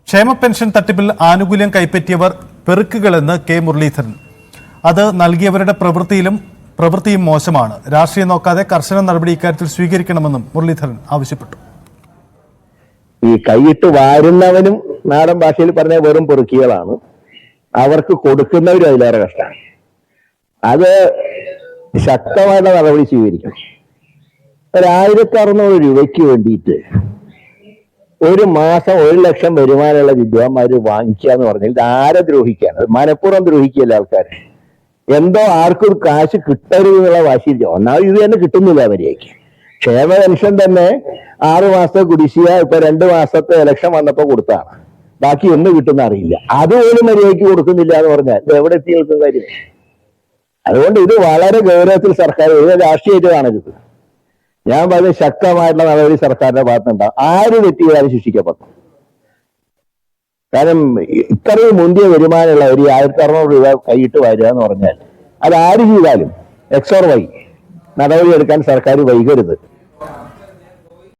ക്ഷേമ പെൻഷൻ തട്ടിപ്പിൽ ആനുകൂല്യം കൈപ്പറ്റിയവർ പെറുക്കുകളെന്ന് കെ മുരളീധരൻ. അത് നൽകിയവരുടെ പ്രവൃത്തിയും മോശമാണ്. രാഷ്ട്രീയം നോക്കാതെ കർശന നടപടി ഇക്കാര്യത്തിൽ സ്വീകരിക്കണമെന്നും മുരളീധരൻ ആവശ്യപ്പെട്ടു. ഈ കൈയിട്ട് വാരുന്നവനും നാടൻ ഭാഷയിൽ പറഞ്ഞ വെറും പെറുക്കികളാണ്. അവർക്ക് കൊടുക്കുന്നവരും അതിലേറെ കഷ്ടമാണ്. അത് ശക്തമായിട്ടുള്ള നടപടി സ്വീകരിക്കണം. 1600 രൂപയ്ക്ക് വേണ്ടിയിട്ട് ഒരു മാസം 1 ലക്ഷം വരുമാനമുള്ള വിദ്വാന്മാര് വാങ്ങിക്കുക എന്ന് പറഞ്ഞാൽ ഇത് ആരെ ദ്രോഹിക്കാണ്? മനഃപൂർവ്വം ദ്രോഹിക്കുകയല്ല ആൾക്കാർ. എന്തോ ആർക്കും കാശ് കിട്ടരുത് എന്നുള്ള വാശിയിൽ ഒന്നാമത് ഇത് തന്നെ കിട്ടുന്നില്ല അവരേക്ക്. ക്ഷേമ പെൻഷൻ തന്നെ 6 മാസത്തെ കുടിശ്ശിക ഇപ്പൊ 2 മാസത്തെ ഇലക്ഷൻ വന്നപ്പോ കൊടുത്താണ്. ബാക്കി ഒന്നും കിട്ടുന്ന അറിയില്ല. അതുപോലും മര്യാദയ്ക്ക് കൊടുക്കുന്നില്ല എന്ന് പറഞ്ഞാൽ ഇത് എവിടെ എത്തി നിൽക്കുന്ന കാര്യം? അതുകൊണ്ട് ഇത് വളരെ ഗൗരവത്തിൽ സർക്കാർ രാഷ്ട്രീയമായിട്ട് കാണരുത്. ഞാൻ പറഞ്ഞ ശക്തമായിട്ടുള്ള നടപടി സർക്കാരിന്റെ ഭാഗത്തുണ്ടാവും. ആര് തെറ്റ് ചെയ്താലും ശിക്ഷിക്കപ്പെടും. കാരണം ഇത്രയും മുന്തിയ വരുമാനമുള്ള ഒരു 1600 രൂപ കൈയിട്ട് വരിക എന്ന് പറഞ്ഞാൽ അത് ആര് ചെയ്താലും എക്സ് ഓർ വൈ നടപടി എടുക്കാൻ സർക്കാർ വൈകരുത്.